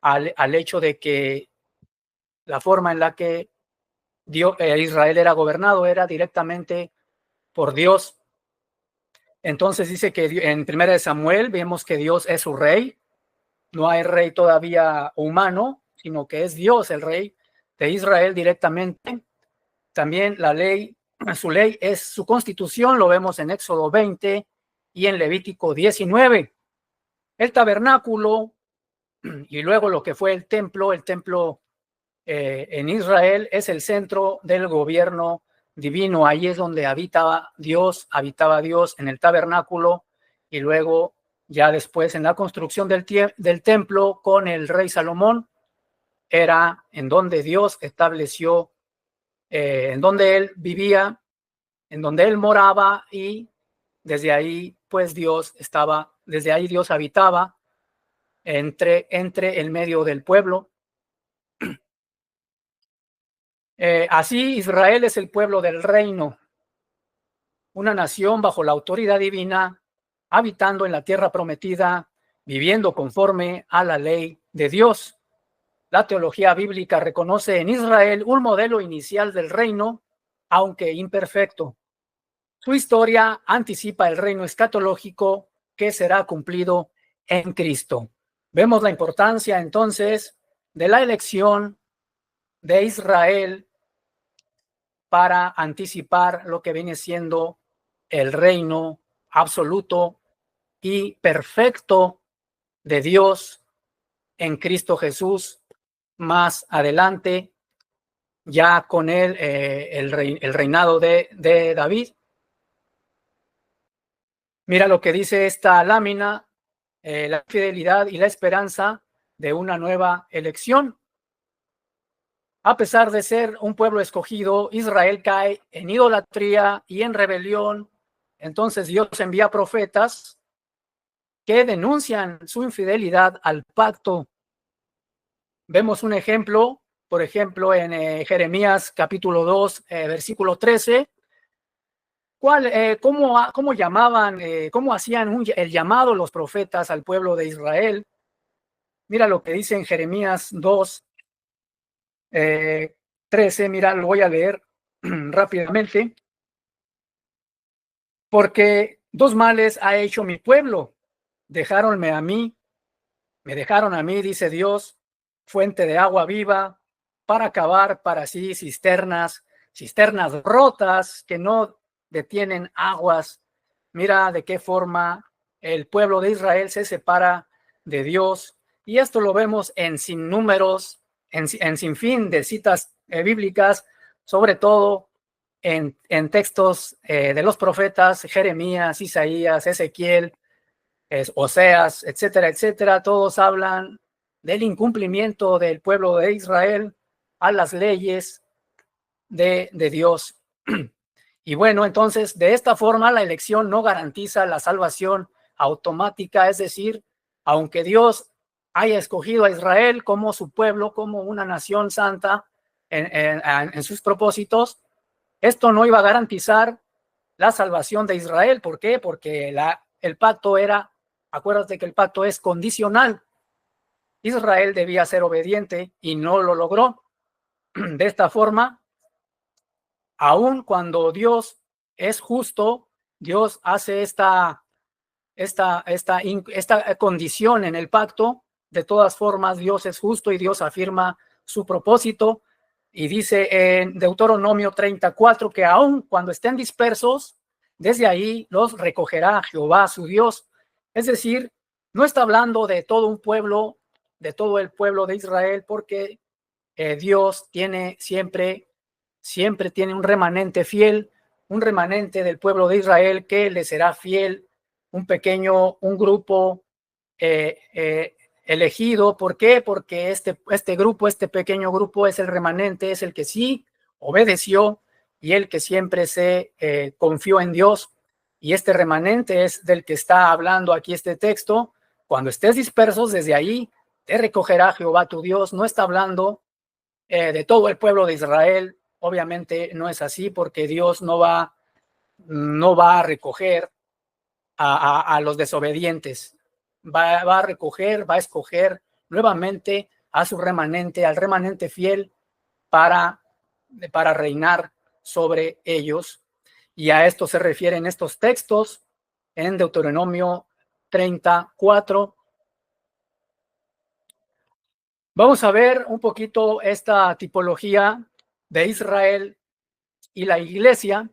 al hecho de que la forma en la que Israel era gobernado era directamente por Dios. Entonces dice que en 1 Samuel vemos que Dios es su rey. No hay rey todavía humano, sino que es Dios el rey de Israel directamente. También la ley, su ley es su constitución, lo vemos en Éxodo 20 y en Levítico 19. El tabernáculo y luego lo que fue el templo en Israel es el centro del gobierno divino. Ahí es donde habitaba Dios en el tabernáculo, y luego ya después en la construcción del templo con el rey Salomón era en donde Dios estableció, en donde él vivía, en donde él moraba, y desde ahí pues desde ahí Dios habitaba entre el medio del pueblo. Así Israel es el pueblo del reino, una nación bajo la autoridad divina, habitando en la tierra prometida, viviendo conforme a la ley de Dios. La teología bíblica reconoce en Israel un modelo inicial del reino, aunque imperfecto. Su historia anticipa el reino escatológico que será cumplido en Cristo. Vemos la importancia entonces de la elección de Israel para anticipar lo que viene siendo el reino absoluto y perfecto de Dios en Cristo Jesús más adelante, ya con él el reinado de David. Mira lo que dice esta lámina, la fidelidad y la esperanza de una nueva elección. A pesar de ser un pueblo escogido, Israel cae en idolatría y en rebelión. Entonces Dios envía profetas que denuncian su infidelidad al pacto. Vemos un ejemplo, por ejemplo, en Jeremías capítulo 2, versículo 13. ¿Cómo llamaban, cómo hacían el llamado los profetas al pueblo de Israel? Mira lo que dice en Jeremías 2, 13, mira, lo voy a leer rápidamente. Porque dos males ha hecho mi pueblo. Me dejaron a mí, dice Dios, fuente de agua viva, para cavar para sí cisternas rotas que no detienen aguas. Mira de qué forma el pueblo de Israel se separa de Dios. Y esto lo vemos en sinnúmeros, en sinfín de citas bíblicas, sobre todo en textos de los profetas, Jeremías, Isaías, Ezequiel, Oseas, etcétera, etcétera. Todos hablan del incumplimiento del pueblo de Israel a las leyes de Dios. Y bueno, entonces, de esta forma, la elección no garantiza la salvación automática, es decir, aunque Dios haya escogido a Israel como su pueblo, como una nación santa en sus propósitos, esto no iba a garantizar la salvación de Israel. ¿Por qué? Porque el pacto acuérdate que el pacto es condicional. Israel debía ser obediente y no lo logró. De esta forma, aun cuando Dios es justo, Dios hace esta condición en el pacto. De todas formas, Dios es justo y Dios afirma su propósito. Y dice en Deuteronomio 34 que aun cuando estén dispersos, desde ahí los recogerá Jehová su Dios. Es decir, no está hablando de todo un pueblo, de todo el pueblo de Israel, porque Dios tiene siempre tiene un remanente fiel, un remanente del pueblo de Israel que le será fiel, un grupo elegido. ¿Por qué? Porque este pequeño grupo es el remanente, es el que sí obedeció y el que siempre se confió en Dios. Y este remanente es del que está hablando aquí este texto. Cuando estés dispersos, desde ahí te recogerá Jehová tu Dios. No está hablando de todo el pueblo de Israel. Obviamente no es así, porque Dios no va a recoger a los desobedientes. Va a recoger, va a escoger nuevamente a su remanente, al remanente fiel para reinar sobre ellos. Y a esto se refieren estos textos en Deuteronomio 34. Vamos a ver un poquito esta tipología de Israel y la iglesia.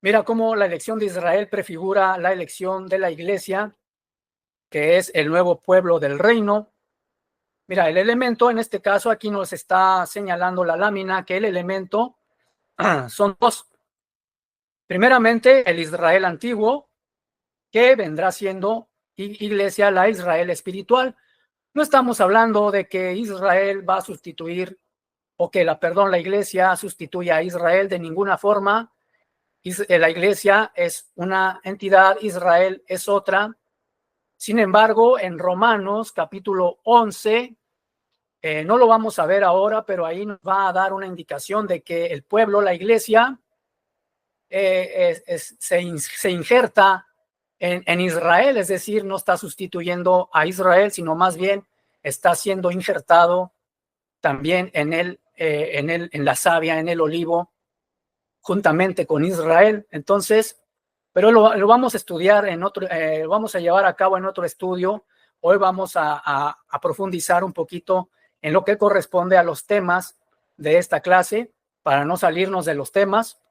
Mira cómo la elección de Israel prefigura la elección de la iglesia, que es el nuevo pueblo del reino. Mira, el elemento, en este caso aquí nos está señalando la lámina que el elemento son dos. Primeramente, el Israel antiguo, que vendrá siendo iglesia, la Israel espiritual. No estamos hablando de que Israel va a sustituir, o que la iglesia sustituya a Israel de ninguna forma. La iglesia es una entidad, Israel es otra. Sin embargo, en Romanos capítulo 11, no lo vamos a ver ahora, pero ahí nos va a dar una indicación de que el pueblo, la iglesia, se injerta en Israel, es decir, no está sustituyendo a Israel, sino más bien está siendo injertado también en la savia, en el olivo, juntamente con Israel. Entonces, pero lo vamos a estudiar vamos a llevar a cabo en otro estudio. Hoy vamos a profundizar un poquito en lo que corresponde a los temas de esta clase, para no salirnos de los temas,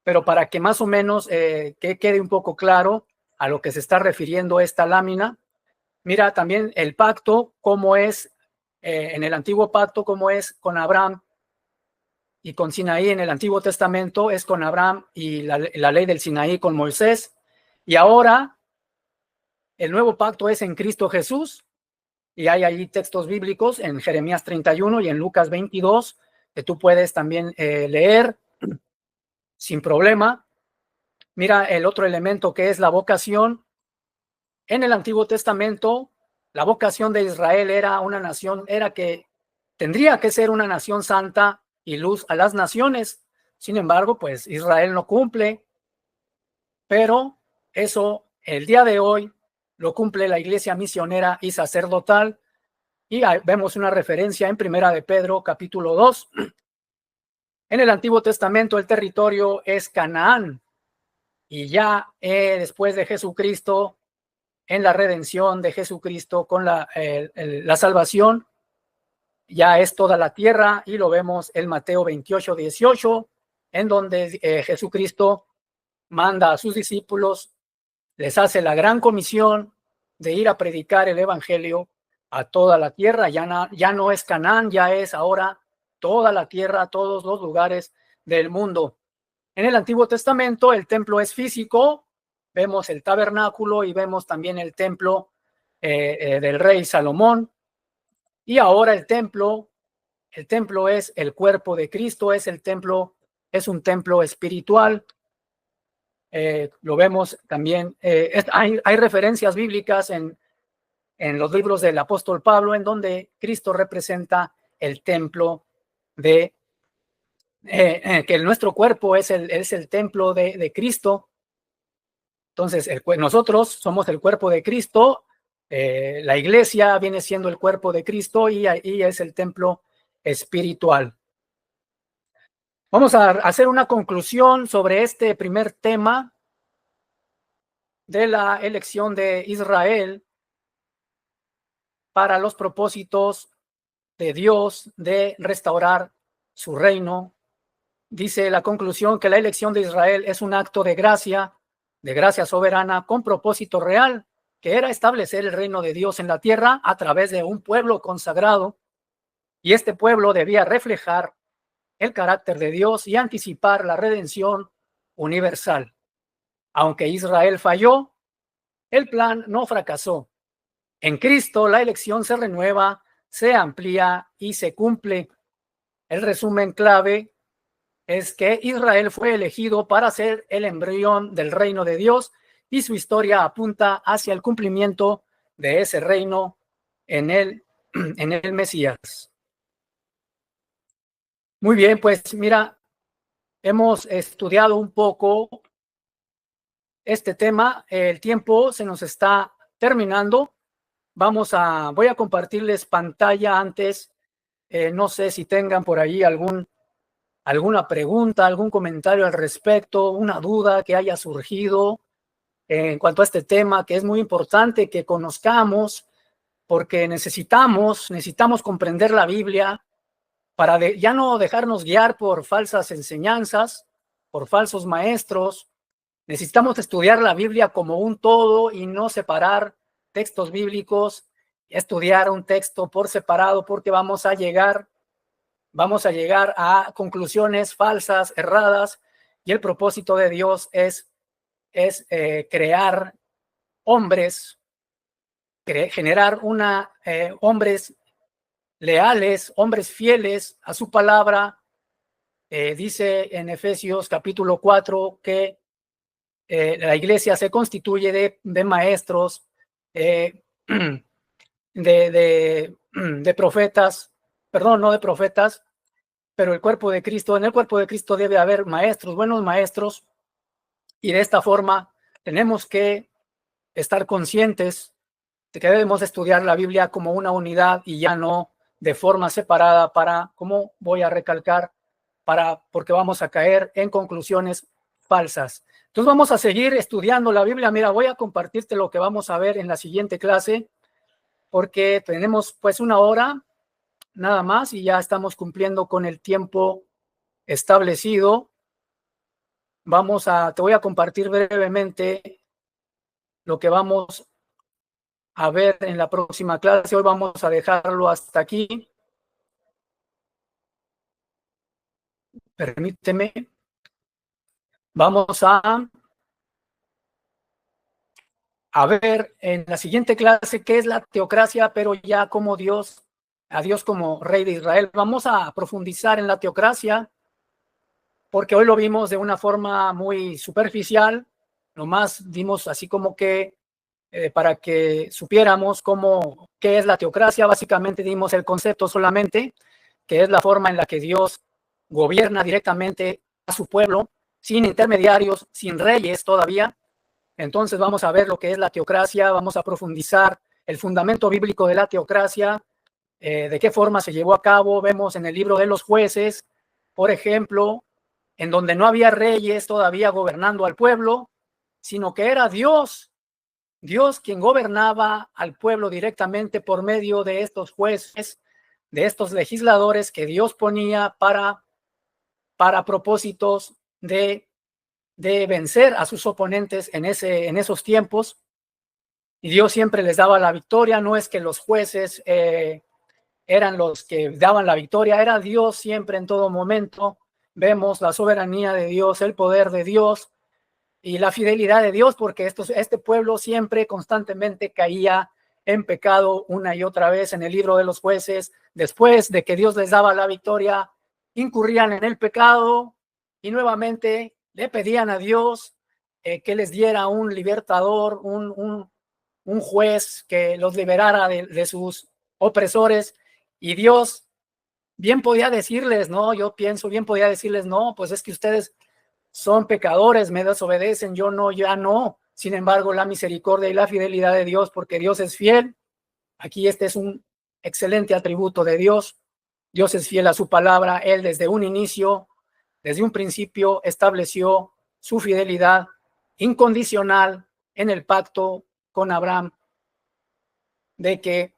pero para que más o menos que quede un poco claro a lo que se está refiriendo esta lámina. Mira también el pacto, cómo es en el antiguo pacto, cómo es con Abraham y con Sinaí. En el Antiguo Testamento es con Abraham y la ley del Sinaí con Moisés. Y ahora el nuevo pacto es en Cristo Jesús. Y hay allí textos bíblicos en Jeremías 31 y en Lucas 22 que tú puedes también leer sin problema. Mira el otro elemento, que es la vocación. En el Antiguo Testamento, la vocación de Israel era una nación, tendría que ser una nación santa y luz a las naciones. Sin embargo, pues Israel no cumple, pero eso el día de hoy lo cumple la iglesia misionera y sacerdotal. Y vemos una referencia en Primera de Pedro, capítulo 2. En el Antiguo Testamento el territorio es Canaán, y ya después de Jesucristo, en la redención de Jesucristo con la salvación, ya es toda la tierra, y lo vemos en Mateo 28, 18, en donde Jesucristo manda a sus discípulos, les hace la gran comisión de ir a predicar el evangelio a toda la tierra. Ya no es Canaán, ya es ahora toda la tierra, todos los lugares del mundo. En el Antiguo Testamento el templo es físico, vemos el tabernáculo y vemos también el templo del rey Salomón. Y ahora el templo es el cuerpo de Cristo, es un templo espiritual. Lo vemos también, hay referencias bíblicas en los libros del apóstol Pablo, en donde Cristo representa el templo que nuestro cuerpo es el templo de Cristo. Entonces, nosotros somos el cuerpo de Cristo, la iglesia viene siendo el cuerpo de Cristo, y es el templo espiritual. Vamos a hacer una conclusión sobre este primer tema de la elección de Israel para los propósitos de Dios de restaurar su reino. Dice la conclusión que la elección de Israel es un acto de gracia soberana con propósito real, que era establecer el reino de Dios en la tierra a través de un pueblo consagrado, y este pueblo debía reflejar el carácter de Dios y anticipar la redención universal. Aunque Israel falló, el plan no fracasó. En Cristo la elección se renueva, se amplía y se cumple. El resumen clave es que Israel fue elegido para ser el embrión del reino de Dios y su historia apunta hacia el cumplimiento de ese reino en el Mesías. Muy bien, pues mira, hemos estudiado un poco este tema. El tiempo se nos está terminando. Voy a compartirles pantalla antes. No sé si tengan por ahí alguna pregunta, algún comentario al respecto, una duda que haya surgido en cuanto a este tema, que es muy importante que conozcamos, porque necesitamos comprender la Biblia para ya no dejarnos guiar por falsas enseñanzas, por falsos maestros. Necesitamos estudiar la Biblia como un todo y no separar textos bíblicos, estudiar un texto por separado, porque vamos a llegar a conclusiones falsas, erradas, y el propósito de Dios es crear hombres, generar hombres leales, hombres fieles a su palabra. Dice en Efesios capítulo 4 que la iglesia se constituye de maestros, de profetas, perdón, no de profetas, pero en el cuerpo de Cristo debe haber maestros, buenos maestros, y de esta forma tenemos que estar conscientes de que debemos estudiar la Biblia como una unidad y ya no de forma separada como voy a recalcar, porque vamos a caer en conclusiones falsas. Entonces vamos a seguir estudiando la Biblia. Mira, voy a compartirte lo que vamos a ver en la siguiente clase, porque tenemos pues una hora nada más y ya estamos cumpliendo con el tiempo establecido. Te voy a compartir brevemente lo que vamos a ver en la próxima clase. Hoy vamos a dejarlo hasta aquí. Permíteme. Vamos a ver en la siguiente clase qué es la teocracia, pero ya como a Dios como Rey de Israel. Vamos a profundizar en la teocracia, porque hoy lo vimos de una forma muy superficial. Nomás dimos así como que para que supiéramos qué es la teocracia. Básicamente dimos el concepto solamente, que es la forma en la que Dios gobierna directamente a su pueblo, sin intermediarios, sin reyes todavía. Entonces vamos a ver lo que es la teocracia, vamos a profundizar el fundamento bíblico de la teocracia, de qué forma se llevó a cabo. Vemos en el libro de los jueces, por ejemplo, en donde no había reyes todavía gobernando al pueblo, sino que era Dios quien gobernaba al pueblo directamente por medio de estos jueces, de estos legisladores que Dios ponía para propósitos de vencer a sus oponentes en esos tiempos. Y Dios siempre les daba la victoria. No es que los jueces eran los que daban la victoria, era Dios siempre en todo momento. Vemos la soberanía de Dios, el poder de Dios y la fidelidad de Dios, porque este pueblo siempre constantemente caía en pecado una y otra vez. En el libro de los jueces, después de que Dios les daba la victoria, incurrían en el pecado y nuevamente le pedían a Dios que les diera un libertador, un juez que los liberara de sus opresores. Y Dios bien podía decirles, no, yo pienso, bien podía decirles, no, pues es que ustedes son pecadores, me desobedecen, yo no, ya no. Sin embargo, la misericordia y la fidelidad de Dios, porque Dios es fiel. Aquí este es un excelente atributo de Dios. Dios es fiel a su palabra. Él desde un inicio, desde un principio, estableció su fidelidad incondicional en el pacto con Abraham, de que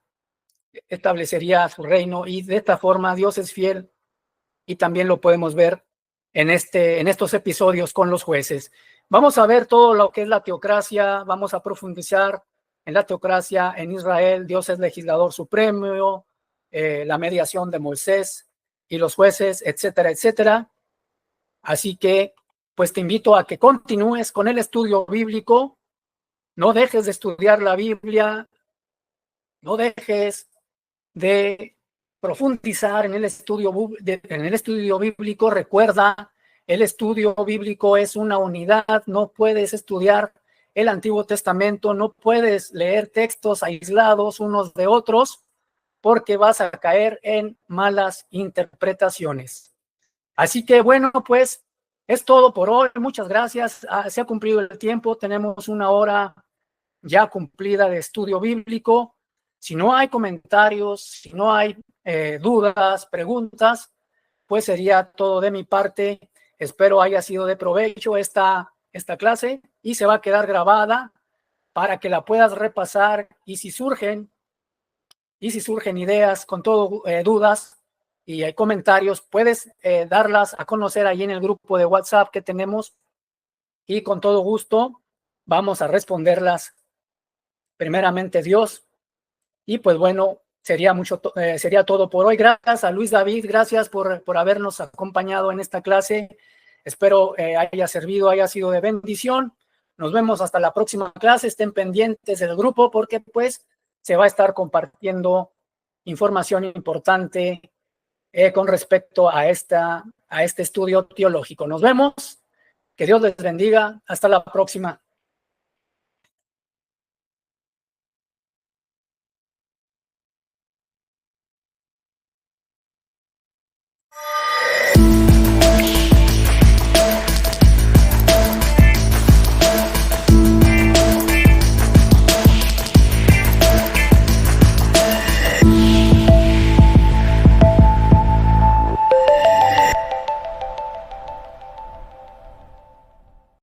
establecería su reino, y de esta forma Dios es fiel, y también lo podemos ver en estos episodios con los jueces. Vamos a ver todo lo que es la teocracia, vamos a profundizar en la teocracia en Israel. Dios es legislador supremo, la mediación de Moisés y los jueces, etcétera, etcétera. Así que, pues te invito a que continúes con el estudio bíblico, no dejes de estudiar la Biblia, no dejes de profundizar en el estudio bíblico. Recuerda, el estudio bíblico es una unidad, no puedes estudiar el Antiguo Testamento, no puedes leer textos aislados unos de otros, porque vas a caer en malas interpretaciones. Así que bueno, pues es todo por hoy. Muchas gracias. Se ha cumplido el tiempo, tenemos 1 hora ya cumplida de estudio bíblico. Si no hay comentarios, si no hay dudas, preguntas, pues sería todo de mi parte. Espero haya sido de provecho esta clase, y se va a quedar grabada para que la puedas repasar, y si surgen ideas, con todo dudas y hay comentarios, puedes darlas a conocer ahí en el grupo de WhatsApp que tenemos, y con todo gusto vamos a responderlas, primeramente Dios. Y pues bueno, sería todo por hoy. Gracias a Luis David, gracias por habernos acompañado en esta clase. Espero haya servido, haya sido de bendición. Nos vemos hasta la próxima clase. Estén pendientes del grupo, porque pues se va a estar compartiendo información importante con respecto a este estudio teológico. Nos vemos. Que Dios les bendiga. Hasta la próxima.